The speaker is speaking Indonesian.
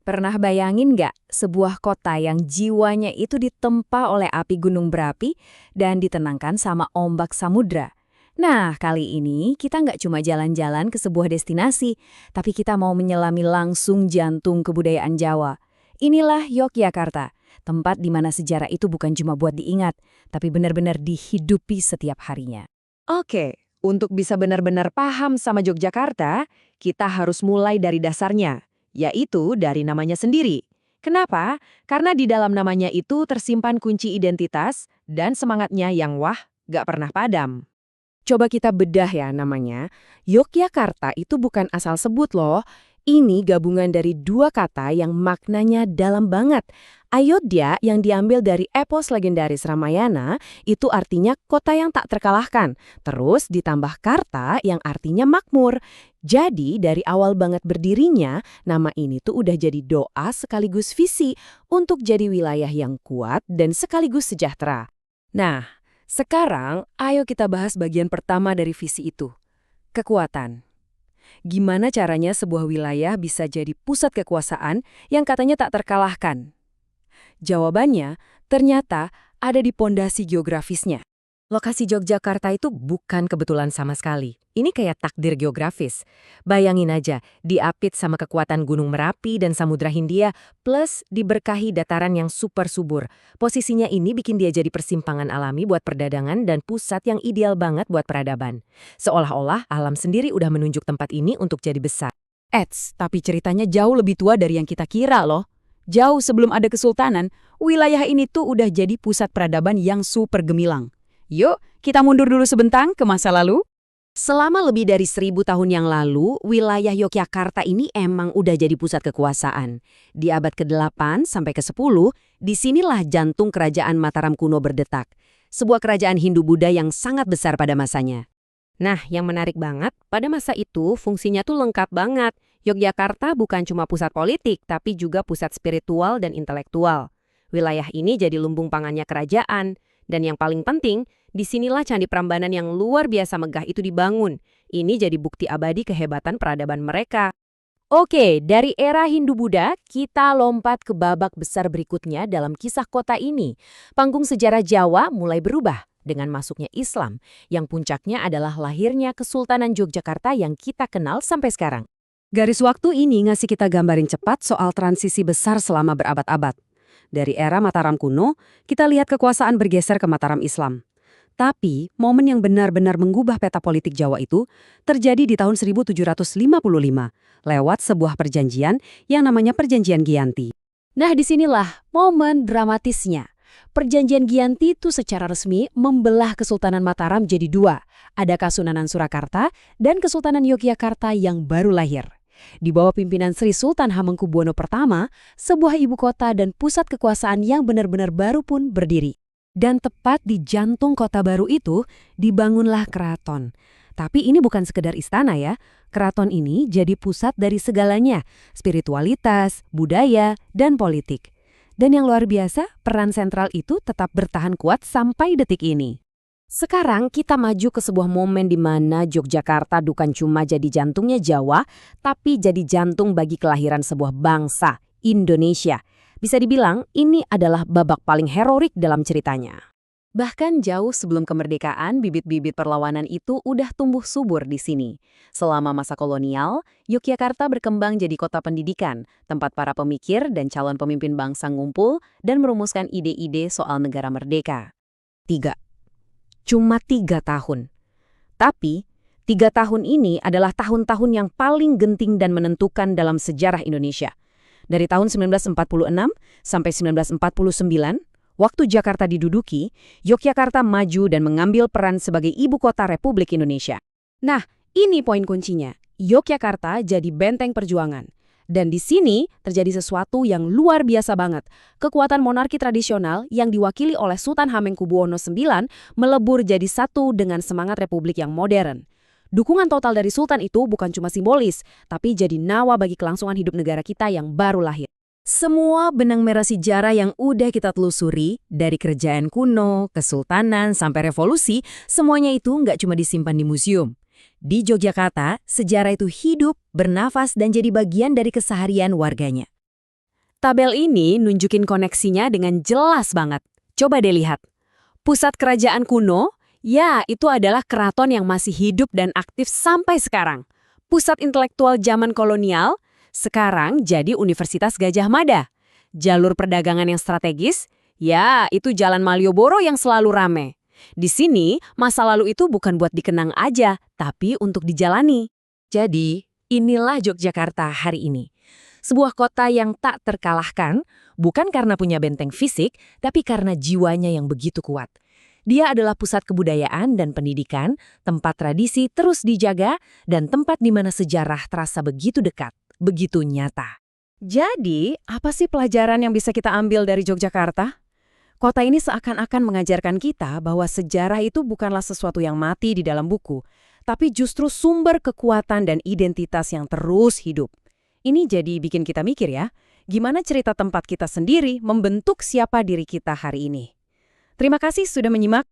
Pernah bayangin nggak sebuah kota yang jiwanya itu ditempa oleh api gunung berapi dan ditenangkan sama ombak samudra? Nah, kali ini kita nggak cuma jalan-jalan ke sebuah destinasi, tapi kita mau menyelami langsung jantung kebudayaan Jawa. Inilah Yogyakarta, tempat di mana sejarah itu bukan cuma buat diingat, tapi benar-benar dihidupi setiap harinya. Oke, untuk bisa benar-benar paham sama Yogyakarta, kita harus mulai dari dasarnya, yaitu dari namanya sendiri. Kenapa? Karena di dalam namanya itu tersimpan kunci identitas dan semangatnya yang gak pernah padam. Coba kita bedah ya namanya. Yogyakarta itu bukan asal sebut loh. Ini gabungan dari dua kata yang maknanya dalam banget. Ayodhya yang diambil dari epos legendaris Ramayana itu artinya kota yang tak terkalahkan. Terus ditambah Karta yang artinya makmur. Jadi dari awal banget berdirinya, nama ini tuh udah jadi doa sekaligus visi untuk jadi wilayah yang kuat dan sekaligus sejahtera. Nah, sekarang ayo kita bahas bagian pertama dari visi itu. Kekuatan. Gimana caranya sebuah wilayah bisa jadi pusat kekuasaan yang katanya tak terkalahkan? Jawabannya ternyata ada di pondasi geografisnya. Lokasi Yogyakarta itu bukan kebetulan sama sekali. Ini kayak takdir geografis. Bayangin aja, diapit sama kekuatan Gunung Merapi dan Samudra Hindia, plus diberkahi dataran yang super subur. Posisinya ini bikin dia jadi persimpangan alami buat perdagangan dan pusat yang ideal banget buat peradaban. Seolah-olah alam sendiri udah menunjuk tempat ini untuk jadi besar. Tapi ceritanya jauh lebih tua dari yang kita kira loh. Jauh sebelum ada kesultanan, wilayah ini tuh udah jadi pusat peradaban yang super gemilang. Yuk, kita mundur dulu sebentar ke masa lalu. Selama lebih dari 1000 tahun yang lalu, wilayah Yogyakarta ini emang udah jadi pusat kekuasaan. Di abad ke-8 sampai ke-10, disinilah jantung kerajaan Mataram kuno berdetak. Sebuah kerajaan Hindu-Buddha yang sangat besar pada masanya. Nah, yang menarik banget, pada masa itu fungsinya tuh lengkap banget. Yogyakarta bukan cuma pusat politik, tapi juga pusat spiritual dan intelektual. Wilayah ini jadi lumbung pangannya kerajaan. Dan yang paling penting, disinilah Candi Prambanan yang luar biasa megah itu dibangun. Ini jadi bukti abadi kehebatan peradaban mereka. Oke, dari era Hindu-Buddha, kita lompat ke babak besar berikutnya dalam kisah kota ini. Panggung sejarah Jawa mulai berubah dengan masuknya Islam, yang puncaknya adalah lahirnya Kesultanan Yogyakarta yang kita kenal sampai sekarang. Garis waktu ini ngasih kita gambarin cepat soal transisi besar selama berabad-abad. Dari era Mataram kuno, kita lihat kekuasaan bergeser ke Mataram Islam. Tapi, momen yang benar-benar mengubah peta politik Jawa itu terjadi di tahun 1755, lewat sebuah perjanjian yang namanya Perjanjian Giyanti. Nah, disinilah momen dramatisnya. Perjanjian Giyanti itu secara resmi membelah Kesultanan Mataram jadi dua. Ada Kasunanan Surakarta dan Kesultanan Yogyakarta yang baru lahir. Di bawah pimpinan Sri Sultan Hamengkubuwono I, sebuah ibu kota dan pusat kekuasaan yang benar-benar baru pun berdiri. Dan tepat di jantung kota baru itu, dibangunlah keraton. Tapi ini bukan sekedar istana ya, keraton ini jadi pusat dari segalanya, spiritualitas, budaya, dan politik. Dan yang luar biasa, peran sentral itu tetap bertahan kuat sampai detik ini. Sekarang kita maju ke sebuah momen di mana Yogyakarta bukan cuma jadi jantungnya Jawa, tapi jadi jantung bagi kelahiran sebuah bangsa, Indonesia. Bisa dibilang ini adalah babak paling heroik dalam ceritanya. Bahkan jauh sebelum kemerdekaan, bibit-bibit perlawanan itu udah tumbuh subur di sini. Selama masa kolonial, Yogyakarta berkembang jadi kota pendidikan, tempat para pemikir dan calon pemimpin bangsa ngumpul dan merumuskan ide-ide soal negara merdeka. Cuma 3 tahun. Tapi, 3 tahun ini adalah tahun-tahun yang paling genting dan menentukan dalam sejarah Indonesia. Dari tahun 1946 sampai 1949, waktu Jakarta diduduki, Yogyakarta maju dan mengambil peran sebagai ibu kota Republik Indonesia. Nah, ini poin kuncinya. Yogyakarta jadi benteng perjuangan. Dan di sini terjadi sesuatu yang luar biasa banget. Kekuatan monarki tradisional yang diwakili oleh Sultan Hamengkubuwono IX melebur jadi satu dengan semangat republik yang modern. Dukungan total dari Sultan itu bukan cuma simbolis, tapi jadi nawa bagi kelangsungan hidup negara kita yang baru lahir. Semua benang merah sejarah yang udah kita telusuri, dari kerajaan kuno, kesultanan, sampai revolusi, semuanya itu nggak cuma disimpan di museum. Di Yogyakarta, sejarah itu hidup, bernafas, dan jadi bagian dari keseharian warganya. Tabel ini nunjukin koneksinya dengan jelas banget. Coba deh lihat. Pusat kerajaan kuno, ya itu adalah keraton yang masih hidup dan aktif sampai sekarang. Pusat intelektual zaman kolonial, sekarang jadi Universitas Gadjah Mada. Jalur perdagangan yang strategis, ya itu Jalan Malioboro yang selalu rame. Di sini, masa lalu itu bukan buat dikenang aja, tapi untuk dijalani. Jadi, inilah Yogyakarta hari ini. Sebuah kota yang tak terkalahkan, bukan karena punya benteng fisik, tapi karena jiwanya yang begitu kuat. Dia adalah pusat kebudayaan dan pendidikan, tempat tradisi terus dijaga, dan tempat di mana sejarah terasa begitu dekat, begitu nyata. Jadi, apa sih pelajaran yang bisa kita ambil dari Yogyakarta? Kota ini seakan-akan mengajarkan kita bahwa sejarah itu bukanlah sesuatu yang mati di dalam buku, tapi justru sumber kekuatan dan identitas yang terus hidup. Ini jadi bikin kita mikir ya, gimana cerita tempat kita sendiri membentuk siapa diri kita hari ini. Terima kasih sudah menyimak.